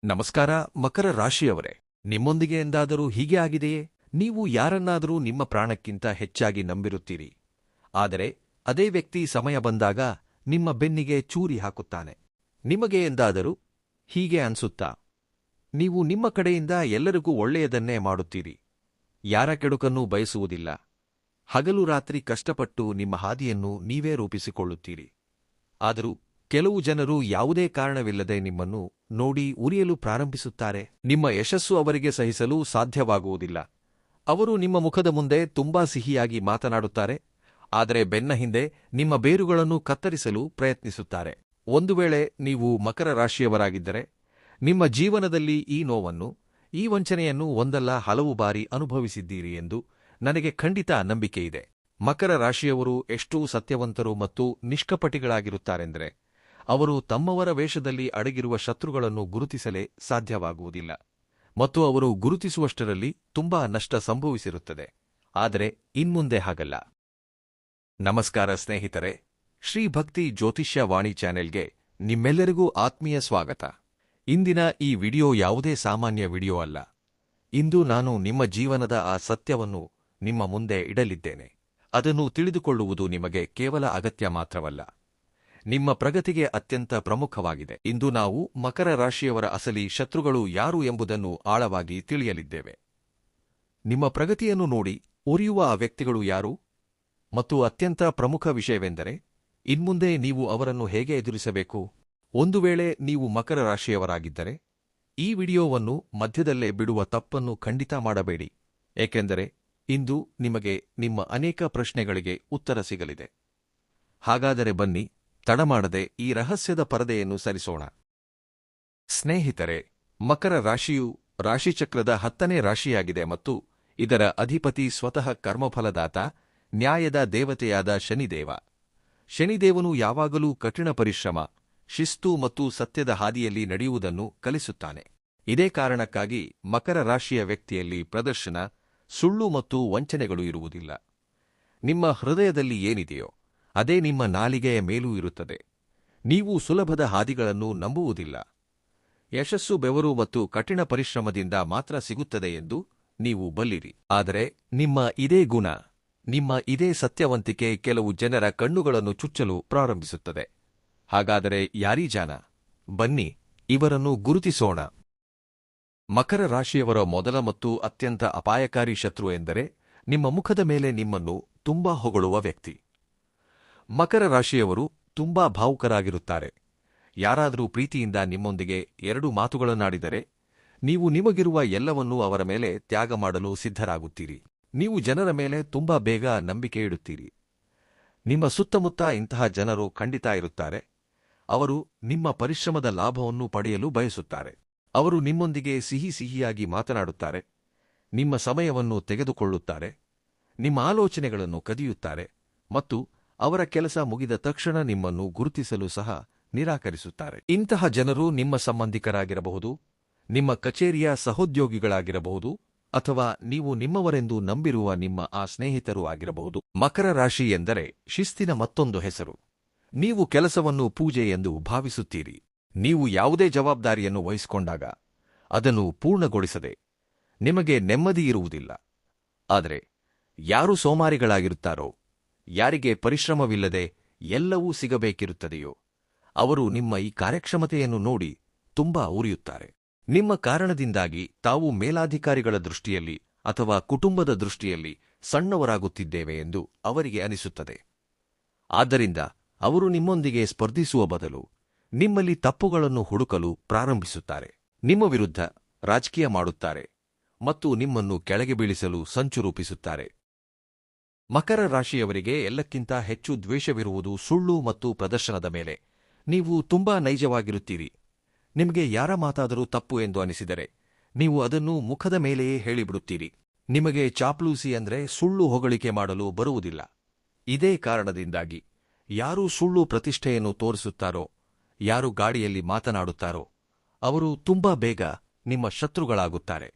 ನಮಸ್ಕಾರ ಮಕರ ರಾಶಿಯವರೇ, ನಿಮ್ಮೊಂದಿಗೆ ಎಂದಾದರೂ ಹೀಗೆ ಆಗಿದೆಯೇ? ನೀವು ಯಾರನ್ನಾದರೂ ನಿಮ್ಮ ಪ್ರಾಣಕ್ಕಿಂತ ಹೆಚ್ಚಾಗಿ ನಂಬಿರುತ್ತೀರಿ. ಆದರೆ ಅದೇ ವ್ಯಕ್ತಿ ಸಮಯ ಬಂದಾಗ ನಿಮ್ಮ ಬೆನ್ನಿಗೆ ಚೂರಿ ಹಾಕುತ್ತಾನೆ. ನಿಮಗೆ ಎಂದಾದರೂ ಹೀಗೆ ಅನ್ಸುತ್ತಾ? ನೀವು ನಿಮ್ಮ ಕಡೆಯಿಂದ ಎಲ್ಲರಿಗೂ ಒಳ್ಳೆಯದನ್ನೇ ಮಾಡುತ್ತೀರಿ, ಯಾರ ಕೆಡುಕನ್ನೂ ಬಯಸುವುದಿಲ್ಲ. ಹಗಲು ರಾತ್ರಿ ಕಷ್ಟಪಟ್ಟು ನಿಮ್ಮ ಹಾದಿಯನ್ನು ನೀವೇ ರೂಪಿಸಿಕೊಳ್ಳುತ್ತೀರಿ. ಆದರೂ ಕೆಲವು ಜನರು ಯಾವುದೇ ಕಾರಣವಿಲ್ಲದೆ ನಿಮ್ಮನ್ನು ನೋಡಿ ಉರಿಯಲು ಪ್ರಾರಂಭಿಸುತ್ತಾರೆ. ನಿಮ್ಮ ಯಶಸ್ಸು ಅವರಿಗೆ ಸಹಿಸಲು ಸಾಧ್ಯವಾಗುವುದಿಲ್ಲ. ಅವರು ನಿಮ್ಮ ಮುಖದ ಮುಂದೆ ತುಂಬಾ ಸಿಹಿಯಾಗಿ ಮಾತನಾಡುತ್ತಾರೆ, ಆದರೆ ಬೆನ್ನ ಹಿಂದೆ ನಿಮ್ಮ ಬೇರುಗಳನ್ನು ಕತ್ತರಿಸಲು ಪ್ರಯತ್ನಿಸುತ್ತಾರೆ. ಒಂದು ವೇಳೆ ನೀವು ಮಕರ ರಾಶಿಯವರಾಗಿದ್ದರೆ, ನಿಮ್ಮ ಜೀವನದಲ್ಲಿ ಈ ನೋವನ್ನು, ಈ ವಂಚನೆಯನ್ನು ಒಂದಲ್ಲ ಹಲವು ಬಾರಿ ಅನುಭವಿಸಿದ್ದೀರಿ ಎಂದು ನನಗೆ ಖಂಡಿತ ನಂಬಿಕೆಯಿದೆ. ಮಕರ ರಾಶಿಯವರು ಎಷ್ಟೂ ಸತ್ಯವಂತರು ಮತ್ತು ನಿಷ್ಕಪಟಿಗಳಾಗಿರುತ್ತಾರೆಂದರೆ, ಅವರು ತಮ್ಮವರ ವೇಷದಲ್ಲಿ ಅಡಗಿರುವ ಶತ್ರುಗಳನ್ನು ಗುರುತಿಸಲೇ ಸಾಧ್ಯವಾಗುವುದಿಲ್ಲ, ಮತ್ತು ಅವರು ಗುರುತಿಸುವಷ್ಟರಲ್ಲಿ ತುಂಬಾ ನಷ್ಟ ಸಂಭವಿಸಿರುತ್ತದೆ. ಆದರೆ ಇನ್ಮುಂದೆ ಹಾಗಲ್ಲ. ನಮಸ್ಕಾರ ಸ್ನೇಹಿತರೆ, ಶ್ರೀ ಭಕ್ತಿ ಜ್ಯೋತಿಷ್ಯ ವಾಣಿ ಚಾನೆಲ್ಗೆ ನಿಮ್ಮೆಲ್ಲರಿಗೂ ಆತ್ಮೀಯ ಸ್ವಾಗತ. ಇಂದಿನ ಈ ವಿಡಿಯೋ ಯಾವುದೇ ಸಾಮಾನ್ಯ ವಿಡಿಯೋ ಅಲ್ಲ. ಇಂದು ನಾನು ನಿಮ್ಮ ಜೀವನದ ಆ ಸತ್ಯವನ್ನು ನಿಮ್ಮ ಮುಂದೆ ಇಡಲಿದ್ದೇನೆ. ಅದನ್ನು ತಿಳಿದುಕೊಳ್ಳುವುದು ನಿಮಗೆ ಕೇವಲ ಅಗತ್ಯ ಮಾತ್ರವಲ್ಲ, ನಿಮ್ಮ ಪ್ರಗತಿಗೆ ಅತ್ಯಂತ ಪ್ರಮುಖವಾಗಿದೆ. ಇಂದು ನಾವು ಮಕರ ರಾಶಿಯವರ ಅಸಲಿ ಶತ್ರುಗಳು ಯಾರು ಎಂಬುದನ್ನು ಆಳವಾಗಿ ತಿಳಿಯಲಿದ್ದೇವೆ. ನಿಮ್ಮ ಪ್ರಗತಿಯನ್ನು ನೋಡಿ ಉರಿಯುವ ಆ ವ್ಯಕ್ತಿಗಳು ಯಾರು? ಮತ್ತು ಅತ್ಯಂತ ಪ್ರಮುಖ ವಿಷಯವೆಂದರೆ, ಇನ್ಮುಂದೆ ನೀವು ಅವರನ್ನು ಹೇಗೆ ಎದುರಿಸಬೇಕು? ಒಂದು ವೇಳೆ ನೀವು ಮಕರ ರಾಶಿಯವರಾಗಿದ್ದರೆ, ಈ ವಿಡಿಯೋವನ್ನು ಮಧ್ಯದಲ್ಲೇ ಬಿಡುವ ತಪ್ಪನ್ನು ಖಂಡಿತ ಮಾಡಬೇಡಿ, ಏಕೆಂದರೆ ಇಂದು ನಿಮಗೆ ನಿಮ್ಮ ಅನೇಕ ಪ್ರಶ್ನೆಗಳಿಗೆ ಉತ್ತರ ಸಿಗಲಿದೆ. ಹಾಗಾದರೆ ಬನ್ನಿ, ತಡಮಾಡದೆ ಈ ರಹಸ್ಯದ ಪರದೆಯನ್ನು ಸರಿಸೋಣ. ಸ್ನೇಹಿತರೆ, ಮಕರ ರಾಶಿಯು ರಾಶಿಚಕ್ರದ 10ನೇ ರಾಶಿಯಾಗಿದೆ ಮತ್ತು ಇದರ ಅಧಿಪತಿ ಸ್ವತಃ ಕರ್ಮಫಲದಾತ, ನ್ಯಾಯದ ದೇವತೆಯಾದ ಶನಿದೇವ. ಶನಿದೇವನು ಯಾವಾಗಲೂ ಕಠಿಣ ಪರಿಶ್ರಮ, ಶಿಸ್ತು ಮತ್ತು ಸತ್ಯದ ಹಾದಿಯಲ್ಲಿ ನಡೆಯುವುದನ್ನು ಕಲಿಸುತ್ತಾನೆ. ಇದೇ ಕಾರಣಕ್ಕಾಗಿ ಮಕರ ರಾಶಿಯ ವ್ಯಕ್ತಿಯಲ್ಲಿ ಪ್ರದರ್ಶನ, ಸುಳ್ಳು ಮತ್ತು ವಂಚನೆಗಳು ಇರುವುದಿಲ್ಲ. ನಿಮ್ಮ ಹೃದಯದಲ್ಲಿ ಏನಿದೆಯೋ ಅದೇ ನಿಮ್ಮ ನಾಲಿಗೆಯ ಮೇಲೂ ಇರುತ್ತದೆ. ನೀವು ಸುಲಭದ ಹಾದಿಗಳನ್ನು ನಂಬುವುದಿಲ್ಲ. ಯಶಸ್ಸು ಬೆವರು ಮತ್ತು ಕಠಿಣ ಪರಿಶ್ರಮದಿಂದ ಮಾತ್ರ ಸಿಗುತ್ತದೆ ಎಂದು ನೀವು ಬಲ್ಲಿರಿ. ಆದರೆ ನಿಮ್ಮ ಇದೇ ಗುಣ, ನಿಮ್ಮ ಇದೇ ಸತ್ಯವಂತಿಕೆ ಕೆಲವು ಜನರ ಕಣ್ಣುಗಳನ್ನು ಚುಚ್ಚಲು ಪ್ರಾರಂಭಿಸುತ್ತದೆ. ಹಾಗಾದರೆ ಯಾರೀ ಜನ? ಬನ್ನಿ, ಇವರನ್ನು ಗುರುತಿಸೋಣ. ಮಕರ ರಾಶಿಯವರ ಮೊದಲ ಮತ್ತು ಅತ್ಯಂತ ಅಪಾಯಕಾರಿ ಶತ್ರು ಎಂದರೆ ನಿಮ್ಮ ಮುಖದ ಮೇಲೆ ನಿಮ್ಮನ್ನು ತುಂಬಾ ಹೊಗಳುವ ವ್ಯಕ್ತಿ. ಮಕರ ರಾಶಿಯವರು ತುಂಬಾ ಭಾವುಕರಾಗಿರುತ್ತಾರೆ. ಯಾರಾದರೂ ಪ್ರೀತಿಯಿಂದ ನಿಮ್ಮೊಂದಿಗೆ 2 ಮಾತುಗಳನ್ನಾಡಿದರೆ, ನೀವು ನಿಮಗಿರುವ ಎಲ್ಲವನ್ನೂ ಅವರ ಮೇಲೆ ತ್ಯಾಗ ಮಾಡಲು ಸಿದ್ಧರಾಗುತ್ತೀರಿ. ನೀವು ಜನರ ಮೇಲೆ ತುಂಬಾ ಬೇಗ ನಂಬಿಕೆ ಇಡುತ್ತೀರಿ. ನಿಮ್ಮ ಸುತ್ತಮುತ್ತ ಇಂತಹ ಜನರು ಖಂಡಿತ ಇರುತ್ತಾರೆ. ಅವರು ನಿಮ್ಮ ಪರಿಶ್ರಮದ ಲಾಭವನ್ನು ಪಡೆಯಲು ಬಯಸುತ್ತಾರೆ. ಅವರು ನಿಮ್ಮೊಂದಿಗೆ ಸಿಹಿಯಾಗಿ ಮಾತನಾಡುತ್ತಾರೆ, ನಿಮ್ಮ ಸಮಯವನ್ನು ತೆಗೆದುಕೊಳ್ಳುತ್ತಾರೆ, ನಿಮ್ಮ ಆಲೋಚನೆಗಳನ್ನು ಕದಿಯುತ್ತಾರೆ ಮತ್ತು ಅವರ ಕೆಲಸ ಮುಗಿದ ತಕ್ಷಣ ನಿಮ್ಮನ್ನು ಗುರುತಿಸಲು ಸಹ ನಿರಾಕರಿಸುತ್ತಾರೆ. ಇಂತಹ ಜನರು ನಿಮ್ಮ ಸಂಬಂಧಿಕರಾಗಿರಬಹುದು, ನಿಮ್ಮ ಕಚೇರಿಯ ಸಹೋದ್ಯೋಗಿಗಳಾಗಿರಬಹುದು, ಅಥವಾ ನೀವು ನಿಮ್ಮವರೆಂದು ನಂಬಿರುವ ನಿಮ್ಮ ಆ ಸ್ನೇಹಿತರೂ ಆಗಿರಬಹುದು. ಮಕರ ರಾಶಿ ಎಂದರೆ ಶಿಸ್ತಿನ ಮತ್ತೊಂದು ಹೆಸರು. ನೀವು ಕೆಲಸವನ್ನು ಪೂಜೆ ಎಂದು ಭಾವಿಸುತ್ತೀರಿ. ನೀವು ಯಾವುದೇ ಜವಾಬ್ದಾರಿಯನ್ನು ವಹಿಸಿಕೊಂಡಾಗ ಅದನ್ನು ಪೂರ್ಣಗೊಳಿಸದೆ ನಿಮಗೆ ನೆಮ್ಮದಿ ಇರುವುದಿಲ್ಲ. ಆದರೆ ಯಾರು ಸೋಮಾರಿಗಳಾಗಿರುತ್ತಾರೋ, ಯಾರಿಗೆ ಪರಿಶ್ರಮವಿಲ್ಲದೆ ಎಲ್ಲವೂ ಸಿಗಬೇಕಿರುತ್ತದೆಯೋ, ಅವರು ನಿಮ್ಮ ಈ ಕಾರ್ಯಕ್ಷಮತೆಯನ್ನು ನೋಡಿ ತುಂಬಾ ಉರಿಯುತ್ತಾರೆ. ನಿಮ್ಮ ಕಾರಣದಿಂದಾಗಿ ತಾವು ಮೇಲಾಧಿಕಾರಿಗಳ ದೃಷ್ಟಿಯಲ್ಲಿ ಅಥವಾ ಕುಟುಂಬದ ದೃಷ್ಟಿಯಲ್ಲಿ ಸಣ್ಣವರಾಗುತ್ತಿದ್ದೇವೆ ಎಂದು ಅವರಿಗೆ ಅನಿಸುತ್ತದೆ. ಆದ್ದರಿಂದ ಅವರು ನಿಮ್ಮೊಂದಿಗೆ ಸ್ಪರ್ಧಿಸುವ ಬದಲು ನಿಮ್ಮಲ್ಲಿ ತಪ್ಪುಗಳನ್ನು ಹುಡುಕಲು ಪ್ರಾರಂಭಿಸುತ್ತಾರೆ. ನಿಮ್ಮ ವಿರುದ್ಧ ರಾಜಕೀಯ ಮಾಡುತ್ತಾರೆ ಮತ್ತು ನಿಮ್ಮನ್ನು ಕೆಳಗೆ ಬೀಳಿಸಲು ಸಂಚು ರೂಪಿಸುತ್ತಾರೆ. ಮಕರ ರಾಶಿಯವರಿಗೆ ಎಲ್ಲಕ್ಕಿಂತ ಹೆಚ್ಚು ದ್ವೇಷವಿರುವುದು ಸುಳ್ಳು ಮತ್ತು ಪ್ರದರ್ಶನದ ಮೇಲೆ. ನೀವು ತುಂಬಾ ನೈಜವಾಗಿರುತ್ತೀರಿ. ನಿಮಗೆ ಯಾರ ಮಾತಾದರೂ ತಪ್ಪು ಎಂದು ಅನಿಸಿದರೆ ನೀವು ಅದನ್ನು ಮುಖದ ಮೇಲೆಯೇ ಹೇಳಿಬಿಡುತ್ತೀರಿ. ನಿಮಗೆ ಚಾಪ್ಲೂಸಿ ಅಂದ್ರೆ ಸುಳ್ಳು ಹೊಗಳಿಕೆ ಮಾಡಲು ಬರುವುದಿಲ್ಲ. ಇದೇ ಕಾರಣದಿಂದಾಗಿ ಯಾರು ಸುಳ್ಳು ಪ್ರತಿಷ್ಠೆಯನ್ನು ತೋರಿಸುತ್ತಾರೋ, ಯಾರು ಗಾಡಿಯಲ್ಲಿ ಮಾತನಾಡುತ್ತಾರೋ, ಅವರು ತುಂಬಾ ಬೇಗ ನಿಮ್ಮ ಶತ್ರುಗಳಾಗುತ್ತಾರೆ.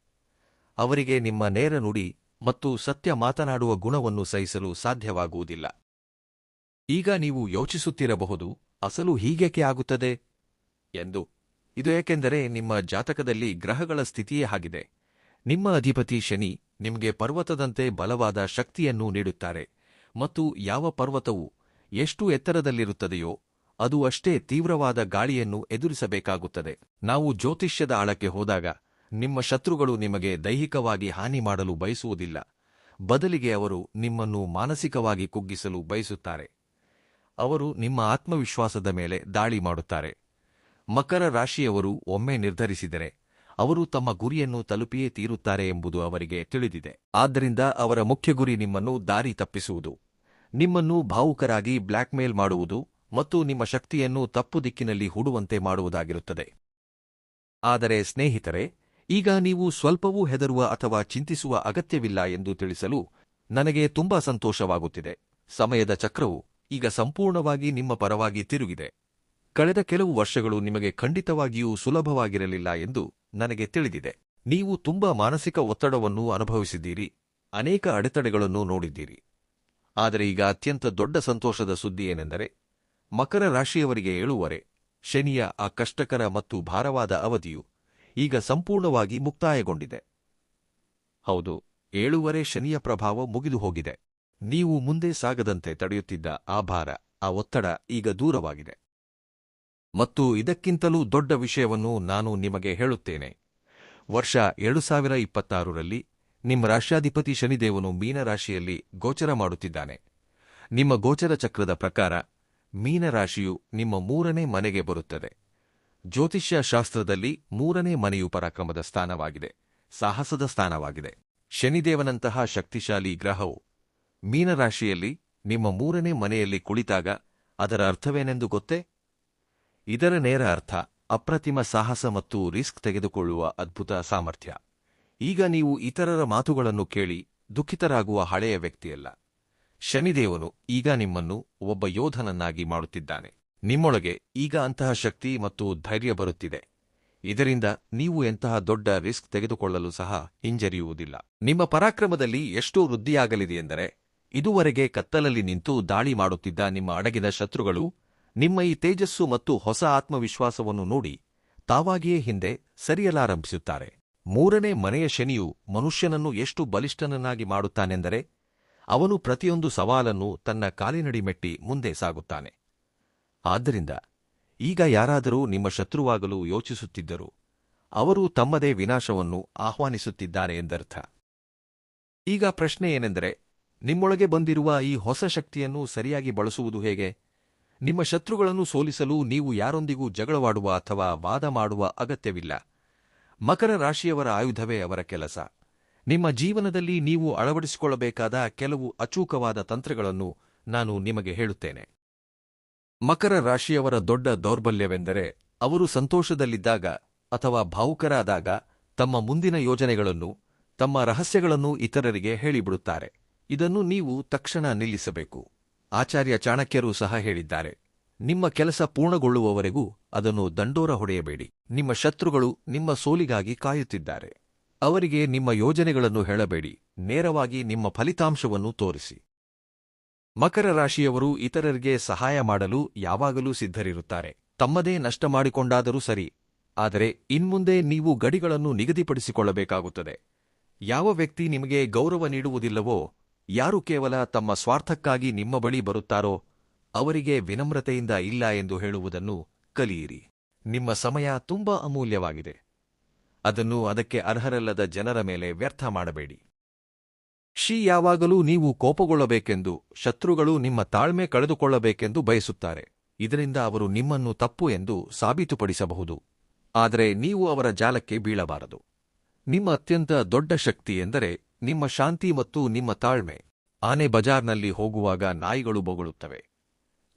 ಅವರಿಗೆ ನಿಮ್ಮ ನೇರ ನುಡಿ ಮತ್ತು ಸತ್ಯ ಮಾತನಾಡುವ ಗುಣವನ್ನು ಸಹಿಸಲು ಸಾಧ್ಯವಾಗುವುದಿಲ್ಲ. ಈಗ ನೀವು ಯೋಚಿಸುತ್ತಿರಬಹುದು, ಅಸಲು ಹೀಗೇಕೆ ಆಗುತ್ತದೆ ಎಂದು. ಇದು ಏಕೆಂದರೆ ನಿಮ್ಮ ಜಾತಕದಲ್ಲಿ ಗ್ರಹಗಳ ಸ್ಥಿತಿಯೇ ಆಗಿದೆ. ನಿಮ್ಮ ಅಧಿಪತಿ ಶನಿ ನಿಮಗೆ ಪರ್ವತದಂತೆ ಬಲವಾದ ಶಕ್ತಿಯನ್ನು ನೀಡುತ್ತಾರೆ ಮತ್ತು ಯಾವ ಪರ್ವತವು ಎಷ್ಟು ಎತ್ತರದಲ್ಲಿರುತ್ತದೆಯೋ ಅದು ಅಷ್ಟೇ ತೀವ್ರವಾದ ಗಾಳಿಯನ್ನು ಎದುರಿಸಬೇಕಾಗುತ್ತದೆ. ನಾವು ಜ್ಯೋತಿಷ್ಯದ ಆಳಕ್ಕೆ ಹೋದಾಗ ನಿಮ್ಮ ಶತ್ರುಗಳು ನಿಮಗೆ ದೈಹಿಕವಾಗಿ ಹಾನಿ ಮಾಡಲು ಬಯಸುವುದಿಲ್ಲ, ಬದಲಿಗೆ ಅವರು ನಿಮ್ಮನ್ನು ಮಾನಸಿಕವಾಗಿ ಕುಗ್ಗಿಸಲು ಬಯಸುತ್ತಾರೆ. ಅವರು ನಿಮ್ಮ ಆತ್ಮವಿಶ್ವಾಸದ ಮೇಲೆ ದಾಳಿ ಮಾಡುತ್ತಾರೆ. ಮಕರ ರಾಶಿಯವರು ಒಮ್ಮೆ ನಿರ್ಧರಿಸಿದರೆ ಅವರು ತಮ್ಮ ಗುರಿಯನ್ನು ತಲುಪಿಯೇ ತೀರುತ್ತಾರೆ ಎಂಬುದು ಅವರಿಗೆ ತಿಳಿದಿದೆ. ಆದ್ದರಿಂದ ಅವರ ಮುಖ್ಯ ಗುರಿ ನಿಮ್ಮನ್ನು ದಾರಿ ತಪ್ಪಿಸುವುದು, ನಿಮ್ಮನ್ನು ಭಾವುಕರಾಗಿ ಬ್ಲ್ಯಾಕ್ಮೇಲ್ ಮಾಡುವುದು ಮತ್ತು ನಿಮ್ಮ ಶಕ್ತಿಯನ್ನು ತಪ್ಪು ದಿಕ್ಕಿನಲ್ಲಿ ಹೂಡುವಂತೆ ಮಾಡುವುದಾಗಿರುತ್ತದೆ. ಆದರೆ ಸ್ನೇಹಿತರೆ, ಈಗ ನೀವು ಸ್ವಲ್ಪವೂ ಹೆದರುವ ಅಥವಾ ಚಿಂತಿಸುವ ಅಗತ್ಯವಿಲ್ಲ ಎಂದು ತಿಳಿಸಲು ನನಗೆ ತುಂಬಾ ಸಂತೋಷವಾಗುತ್ತಿದೆ. ಸಮಯದ ಚಕ್ರವು ಈಗ ಸಂಪೂರ್ಣವಾಗಿ ನಿಮ್ಮ ಪರವಾಗಿ ತಿರುಗಿದೆ. ಕಳೆದ ಕೆಲವು ವರ್ಷಗಳು ನಿಮಗೆ ಖಂಡಿತವಾಗಿಯೂ ಸುಲಭವಾಗಿರಲಿಲ್ಲ ಎಂದು ನನಗೆ ತಿಳಿದಿದೆ. ನೀವು ತುಂಬಾ ಮಾನಸಿಕ ಒತ್ತಡವನ್ನು ಅನುಭವಿಸಿದ್ದೀರಿ, ಅನೇಕ ಅಡೆತಡೆಗಳನ್ನು ನೋಡಿದ್ದೀರಿ. ಆದರೆ ಈಗ ಅತ್ಯಂತ ದೊಡ್ಡ ಸಂತೋಷದ ಸುದ್ದಿ ಏನೆಂದರೆ, ಮಕರ ರಾಶಿಯವರಿಗೆ 7 ಶನಿಯ ಆ ಕಷ್ಟಕರ ಮತ್ತು ಭಾರವಾದ ಅವಧಿಯು ಈಗ ಸಂಪೂರ್ಣವಾಗಿ ಮುಕ್ತಾಯಗೊಂಡಿದೆ. ಹೌದು, 7 ಶನಿಯ ಪ್ರಭಾವ ಮುಗಿದು ಹೋಗಿದೆ. ನೀವು ಮುಂದೆ ಸಾಗದಂತೆ ತಡೆಯುತ್ತಿದ್ದ ಆ ಭಾರ, ಆ ಒತ್ತಡ ಈಗ ದೂರವಾಗಿದೆ. ಮತ್ತು ಇದಕ್ಕಿಂತಲೂ ದೊಡ್ಡ ವಿಷಯವನ್ನು ನಾನು ನಿಮಗೆ ಹೇಳುತ್ತೇನೆ. ವರ್ಷ 2026ರಲ್ಲಿ ನಿಮ್ಮ ರಾಶ್ಯಾಧಿಪತಿ ಶನಿದೇವನು ಮೀನರಾಶಿಯಲ್ಲಿ ಗೋಚರ ಮಾಡುತ್ತಿದ್ದಾನೆ. ನಿಮ್ಮ ಗೋಚರ ಚಕ್ರದ ಪ್ರಕಾರ ಮೀನರಾಶಿಯು ನಿಮ್ಮ 3ನೇ ಮನೆಗೆ ಬರುತ್ತದೆ. ಜ್ಯೋತಿಷ್ಯ ಶಾಸ್ತ್ರದಲ್ಲಿ 3ನೇ ಮನೆಯು ಪರಾಕ್ರಮದ ಸ್ಥಾನವಾಗಿದೆ, ಸಾಹಸದ ಸ್ಥಾನವಾಗಿದೆ. ಶನಿದೇವನಂತಹ ಶಕ್ತಿಶಾಲಿ ಗ್ರಹವು ಮೀನರಾಶಿಯಲ್ಲಿ ನಿಮ್ಮ 3ನೇ ಮನೆಯಲ್ಲಿ ಕುಳಿತಾಗ ಅದರ ಅರ್ಥವೇನೆಂದು ಗೊತ್ತೇ? ಇದರ ನೇರ ಅರ್ಥ ಅಪ್ರತಿಮ ಸಾಹಸ ಮತ್ತು ರಿಸ್ಕ್ ತೆಗೆದುಕೊಳ್ಳುವ ಅದ್ಭುತ ಸಾಮರ್ಥ್ಯ. ಈಗ ನೀವು ಇತರರ ಮಾತುಗಳನ್ನು ಕೇಳಿ ದುಃಖಿತರಾಗುವ ಹಳೆಯ ವ್ಯಕ್ತಿಯಲ್ಲ. ಶನಿದೇವನು ಈಗ ನಿಮ್ಮನ್ನು ಒಬ್ಬ ಯೋಧನನ್ನಾಗಿ ಮಾಡುತ್ತಿದ್ದಾನೆ. ನಿಮ್ಮೊಳಗೆ ಈಗ ಅಂತಹ ಶಕ್ತಿ ಮತ್ತು ಧೈರ್ಯ ಬರುತ್ತಿದೆ. ಇದರಿಂದ ನೀವು ಎಂತಹ ದೊಡ್ಡ ರಿಸ್ಕ್ ತೆಗೆದುಕೊಳ್ಳಲು ಸಹ ಹಿಂಜರಿಯುವುದಿಲ್ಲ. ನಿಮ್ಮ ಪರಾಕ್ರಮದಲ್ಲಿ ಎಷ್ಟು ವೃದ್ಧಿಯಾಗಲಿದೆಯೆಂದರೆ, ಇದುವರೆಗೆ ಕತ್ತಲಲ್ಲಿ ನಿಂತು ದಾಳಿ ಮಾಡುತ್ತಿದ್ದ ನಿಮ್ಮ ಅಡಗಿದ ಶತ್ರುಗಳು ನಿಮ್ಮ ಈ ತೇಜಸ್ಸು ಮತ್ತು ಹೊಸ ಆತ್ಮವಿಶ್ವಾಸವನ್ನು ನೋಡಿ ತಾವಾಗಿಯೇ ಹಿಂದೆ ಸರಿಯಲಾರಂಭಿಸುತ್ತಾರೆ. 3ನೇ ಮನೆಯ ಶನಿಯು ಮನುಷ್ಯನನ್ನು ಎಷ್ಟು ಬಲಿಷ್ಠನನ್ನಾಗಿ ಮಾಡುತ್ತಾನೆಂದರೆ, ಅವನು ಪ್ರತಿಯೊಂದು ಸವಾಲನ್ನು ತನ್ನ ಕಾಲಿನಡಿ ಮೆಟ್ಟಿ ಮುಂದೆ ಸಾಗುತ್ತಾನೆ. ಆದ್ದರಿಂದ ಈಗ ಯಾರಾದರೂ ನಿಮ್ಮ ಶತ್ರುವಾಗಲು ಯೋಚಿಸುತ್ತಿದ್ದರೂ ಅವರು ತಮ್ಮದೇ ವಿನಾಶವನ್ನು ಆಹ್ವಾನಿಸುತ್ತಿದ್ದಾರೆ ಎಂದರ್ಥ. ಈಗ ಪ್ರಶ್ನೆ ಏನೆಂದರೆ, ನಿಮ್ಮೊಳಗೆ ಬಂದಿರುವ ಈ ಹೊಸ ಶಕ್ತಿಯನ್ನು ಸರಿಯಾಗಿ ಬಳಸುವುದು ಹೇಗೆ? ನಿಮ್ಮ ಶತ್ರುಗಳನ್ನು ಸೋಲಿಸಲು ನೀವು ಯಾರೊಂದಿಗೂ ಜಗಳವಾಡುವ ಅಥವಾ ವಾದ ಮಾಡುವ ಅಗತ್ಯವಿಲ್ಲ. ಮಕರ ರಾಶಿಯವರ ಆಯುಧವೇ ಅವರ ಕೆಲಸ. ನಿಮ್ಮ ಜೀವನದಲ್ಲಿ ನೀವು ಅಳವಡಿಸಿಕೊಳ್ಳಬೇಕಾದ ಕೆಲವು ಅಚೂಕವಾದ ತಂತ್ರಗಳನ್ನು ನಾನು ನಿಮಗೆ ಹೇಳುತ್ತೇನೆ. ಮಕರ ರಾಶಿಯವರ ದೊಡ್ಡ ದೌರ್ಬಲ್ಯವೆಂದರೆ, ಅವರು ಸಂತೋಷದಲ್ಲಿದ್ದಾಗ ಅಥವಾ ಭಾವುಕರಾದಾಗ ತಮ್ಮ ಮುಂದಿನ ಯೋಜನೆಗಳನ್ನು, ತಮ್ಮ ರಹಸ್ಯಗಳನ್ನು ಇತರರಿಗೆ ಹೇಳಿಬಿಡುತ್ತಾರೆ. ಇದನ್ನು ನೀವು ತಕ್ಷಣ ನಿಲ್ಲಿಸಬೇಕು. ಆಚಾರ್ಯ ಚಾಣಕ್ಯರು ಸಹ ಹೇಳಿದ್ದಾರೆ, ನಿಮ್ಮ ಕೆಲಸ ಪೂರ್ಣಗೊಳ್ಳುವವರೆಗೂ ಅದನ್ನು ದಂಡೋರ ಹೊಡೆಯಬೇಡಿ. ನಿಮ್ಮ ಶತ್ರುಗಳು ನಿಮ್ಮ ಸೋಲಿಗಾಗಿ ಕಾಯುತ್ತಿದ್ದಾರೆ. ಅವರಿಗೆ ನಿಮ್ಮ ಯೋಜನೆಗಳನ್ನು ಹೇಳಬೇಡಿ, ನೇರವಾಗಿ ನಿಮ್ಮ ಫಲಿತಾಂಶವನ್ನು ತೋರಿಸಿ. ಮಕರ ರಾಶಿಯವರು ಇತರರಿಗೆ ಸಹಾಯ ಮಾಡಲು ಯಾವಾಗಲೂ ಸಿದ್ಧರಿರುತ್ತಾರೆ. ತಮ್ಮದೇ ನಷ್ಟ ಮಾಡಿಕೊಂಡಾದರೂ ಸರಿ, ಆದರೆ ಇನ್ಮುಂದೆ ನೀವು ಗಡಿಗಳನ್ನು ನಿಗದಿಪಡಿಸಿಕೊಳ್ಳಬೇಕಾಗುತ್ತದೆ. ಯಾವ ವ್ಯಕ್ತಿ ನಿಮಗೆ ಗೌರವ ನೀಡುವುದಿಲ್ಲವೋ, ಯಾರು ಕೇವಲ ತಮ್ಮ ಸ್ವಾರ್ಥಕ್ಕಾಗಿ ನಿಮ್ಮ ಬಳಿ ಬರುತ್ತಾರೋ ಅವರಿಗೆ ವಿನಮ್ರತೆಯಿಂದ ಇಲ್ಲ ಎಂದು ಹೇಳುವುದನ್ನು ಕಲಿಯಿರಿ. ನಿಮ್ಮ ಸಮಯ ತುಂಬಾ ಅಮೂಲ್ಯವಾಗಿದೆ. ಅದನ್ನು ಅದಕ್ಕೆ ಅರ್ಹರಲ್ಲದ ಜನರ ಮೇಲೆ ವ್ಯರ್ಥ ಮಾಡಬೇಡಿ. ಯಾವಾಗಲೂ ನೀವು ಕೋಪಗೊಳ್ಳಬೇಕೆಂದು, ಶತ್ರುಗಳು ನಿಮ್ಮ ತಾಳ್ಮೆ ಕಳೆದುಕೊಳ್ಳಬೇಕೆಂದು ಬಯಸುತ್ತಾರೆ. ಇದರಿಂದ ಅವರು ನಿಮ್ಮನ್ನು ತಪ್ಪು ಎಂದು ಸಾಬೀತುಪಡಿಸಬಹುದು. ಆದರೆ ನೀವು ಅವರ ಜಾಲಕ್ಕೆ ಬೀಳಬಾರದು. ನಿಮ್ಮ ಅತ್ಯಂತ ದೊಡ್ಡ ಶಕ್ತಿ ಎಂದರೆ ನಿಮ್ಮ ಶಾಂತಿ ಮತ್ತು ನಿಮ್ಮ ತಾಳ್ಮೆ. ಆನೆ ಬಜಾರ್ನಲ್ಲಿ ಹೋಗುವಾಗ ನಾಯಿಗಳು ಬೊಗಳುತ್ತವೆ,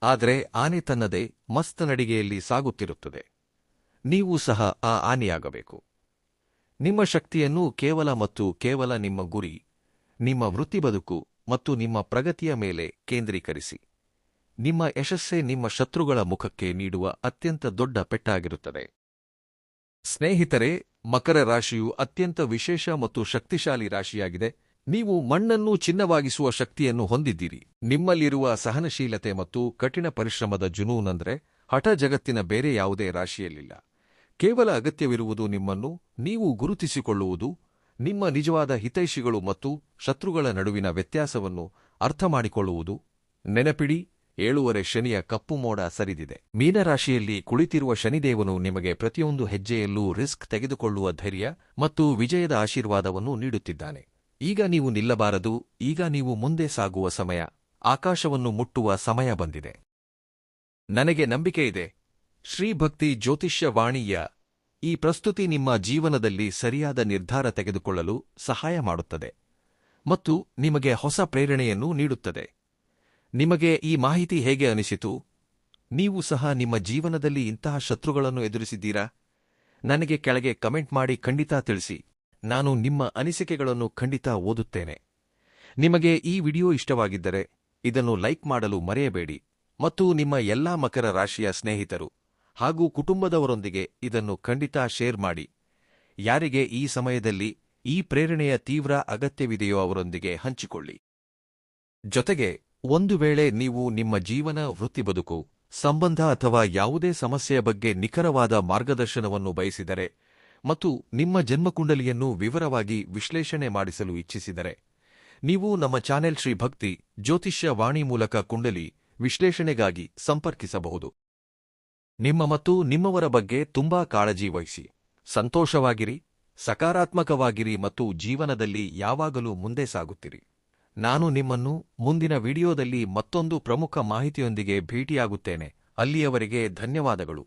ಆದರೆ ಆನೆ ತನ್ನದೇ ಮಸ್ತ್ ನಡಿಗೆಯಲ್ಲಿ ಸಾಗುತ್ತಿರುತ್ತದೆ. ನೀವು ಸಹ ಆ ಆನೆಯಾಗಬೇಕು. ನಿಮ್ಮ ಶಕ್ತಿಯನ್ನು ಕೇವಲ ಮತ್ತು ಕೇವಲ ನಿಮ್ಮ ಗುರಿ, ನಿಮ್ಮ ವೃತ್ತಿಬದುಕು ಮತ್ತು ನಿಮ್ಮ ಪ್ರಗತಿಯ ಮೇಲೆ ಕೇಂದ್ರೀಕರಿಸಿ. ನಿಮ್ಮ ಯಶಸ್ಸೇ ನಿಮ್ಮ ಶತ್ರುಗಳ ಮುಖಕ್ಕೆ ನೀಡುವ ಅತ್ಯಂತ ದೊಡ್ಡ ಪೆಟ್ಟಾಗಿರುತ್ತದೆ. ಸ್ನೇಹಿತರೆ, ಮಕರ ರಾಶಿಯು ಅತ್ಯಂತ ವಿಶೇಷ ಮತ್ತು ಶಕ್ತಿಶಾಲಿ ರಾಶಿಯಾಗಿದೆ. ನೀವು ಮಣ್ಣನ್ನು ಚಿನ್ನವಾಗಿಸುವ ಶಕ್ತಿಯನ್ನು ಹೊಂದಿದ್ದೀರಿ. ನಿಮ್ಮಲ್ಲಿರುವ ಸಹನಶೀಲತೆ ಮತ್ತು ಕಠಿಣ ಪರಿಶ್ರಮದ ಜುನೂನಂದ್ರೆ ಹಠ ಜಗತ್ತಿನ ಬೇರೆ ಯಾವುದೇ ರಾಶಿಯಲ್ಲಿಲ್ಲ. ಕೇವಲ ಅಗತ್ಯವಿರುವುದು ನಿಮ್ಮನ್ನು ನೀವು ಗುರುತಿಸಿಕೊಳ್ಳುವುದು, ನಿಮ್ಮ ನಿಜವಾದ ಹಿತೈಷಿಗಳು ಮತ್ತು ಶತ್ರುಗಳ ನಡುವಿನ ವ್ಯತ್ಯಾಸವನ್ನು ಅರ್ಥಮಾಡಿಕೊಳ್ಳುವುದು. ನೆನಪಿಡಿ, 7 ಶನಿಯ ಕಪ್ಪು ಮೋಡ ಸರಿದಿದೆ. ಮೀನರಾಶಿಯಲ್ಲಿ ಕುಳಿತಿರುವ ಶನಿದೇವನು ನಿಮಗೆ ಪ್ರತಿಯೊಂದು ಹೆಜ್ಜೆಯಲ್ಲೂ ರಿಸ್ಕ್ ತೆಗೆದುಕೊಳ್ಳುವ ಧೈರ್ಯ ಮತ್ತು ವಿಜಯದ ಆಶೀರ್ವಾದವನ್ನು ನೀಡುತ್ತಿದ್ದಾನೆ. ಈಗ ನೀವು ನಿಲ್ಲಬಾರದು, ಈಗ ನೀವು ಮುಂದೆ ಸಾಗುವ ಸಮಯ, ಆಕಾಶವನ್ನು ಮುಟ್ಟುವ ಸಮಯ ಬಂದಿದೆ. ನನಗೆ ನಂಬಿಕೆಯಿದೆ. ಶ್ರೀಭಕ್ತಿ ಜ್ಯೋತಿಷ್ಯ ವಾಣಿಯ ಈ ಪ್ರಸ್ತುತಿ ನಿಮ್ಮ ಜೀವನದಲ್ಲಿ ಸರಿಯಾದ ನಿರ್ಧಾರ ತೆಗೆದುಕೊಳ್ಳಲು ಸಹಾಯ ಮಾಡುತ್ತದೆ ಮತ್ತು ನಿಮಗೆ ಹೊಸ ಪ್ರೇರಣೆಯನ್ನು ನೀಡುತ್ತದೆ. ನಿಮಗೆ ಈ ಮಾಹಿತಿ ಹೇಗೆ ಅನಿಸಿತು? ನೀವು ಸಹ ನಿಮ್ಮ ಜೀವನದಲ್ಲಿ ಇಂತಹ ಶತ್ರುಗಳನ್ನು ಎದುರಿಸಿದ್ದೀರಾ? ನನಗೆ ಕೆಳಗೆ ಕಮೆಂಟ್ ಮಾಡಿ ಖಂಡಿತ ತಿಳಿಸಿ. ನಾನು ನಿಮ್ಮ ಅನಿಸಿಕೆಗಳನ್ನು ಖಂಡಿತ ಓದುತ್ತೇನೆ. ನಿಮಗೆ ಈ ವಿಡಿಯೋ ಇಷ್ಟವಾಗಿದ್ದರೆ ಇದನ್ನು ಲೈಕ್ ಮಾಡಲು ಮರೆಯಬೇಡಿ ಮತ್ತು ನಿಮ್ಮ ಎಲ್ಲಾ ಮಕರ ರಾಶಿಯ ಸ್ನೇಹಿತರು ಹಾಗೂ ಕುಟುಂಬದವರೊಂದಿಗೆ ಇದನ್ನು ಖಂಡಿತ ಶೇರ್ ಮಾಡಿ. ಯಾರಿಗೆ ಈ ಸಮಯದಲ್ಲಿ ಈ ಪ್ರೇರಣೆಯ ತೀವ್ರ ಅಗತ್ಯವಿದೆಯೋ ಅವರೊಂದಿಗೆ ಹಂಚಿಕೊಳ್ಳಿ. ಜೊತೆಗೆ, ಒಂದು ವೇಳೆ ನೀವು ನಿಮ್ಮ ಜೀವನ, ವೃತ್ತಿ ಬದುಕು, ಸಂಬಂಧ ಅಥವಾ ಯಾವುದೇ ಸಮಸ್ಯೆಯ ಬಗ್ಗೆ ನಿಖರವಾದ ಮಾರ್ಗದರ್ಶನವನ್ನು ಬಯಸಿದರೆ ಮತ್ತು ನಿಮ್ಮ ಜನ್ಮಕುಂಡಲಿಯನ್ನು ವಿವರವಾಗಿ ವಿಶ್ಲೇಷಣೆ ಮಾಡಿಸಲು ಇಚ್ಛಿಸಿದರೆ, ನೀವು ನಮ್ಮ ಚಾನೆಲ್ ಶ್ರೀ ಭಕ್ತಿ ಜ್ಯೋತಿಷ್ಯ ವಾಣಿ ಮೂಲಕ ಕುಂಡಲಿ ವಿಶ್ಲೇಷಣೆಗಾಗಿ ಸಂಪರ್ಕಿಸಬಹುದು. ನಿಮ್ಮ ಮತ್ತು ನಿಮ್ಮವರ ಬಗ್ಗೆ ತುಂಬಾ ಕಾಳಜಿ ವಹಿಸಿ. ಸಂತೋಷವಾಗಿರಿ, ಸಕಾರಾತ್ಮಕವಾಗಿರಿ ಮತ್ತು ಜೀವನದಲ್ಲಿ ಯಾವಾಗಲೂ ಮುಂದೆ ಸಾಗುತ್ತಿರಿ. ನಾನು ನಿಮ್ಮನ್ನು ಮುಂದಿನ ವಿಡಿಯೋದಲ್ಲಿ ಮತ್ತೊಂದು ಪ್ರಮುಖ ಮಾಹಿತಿಯೊಂದಿಗೆ ಭೇಟಿಯಾಗುತ್ತೇನೆ. ಅಲ್ಲಿಯವರೆಗೆ ಧನ್ಯವಾದಗಳು.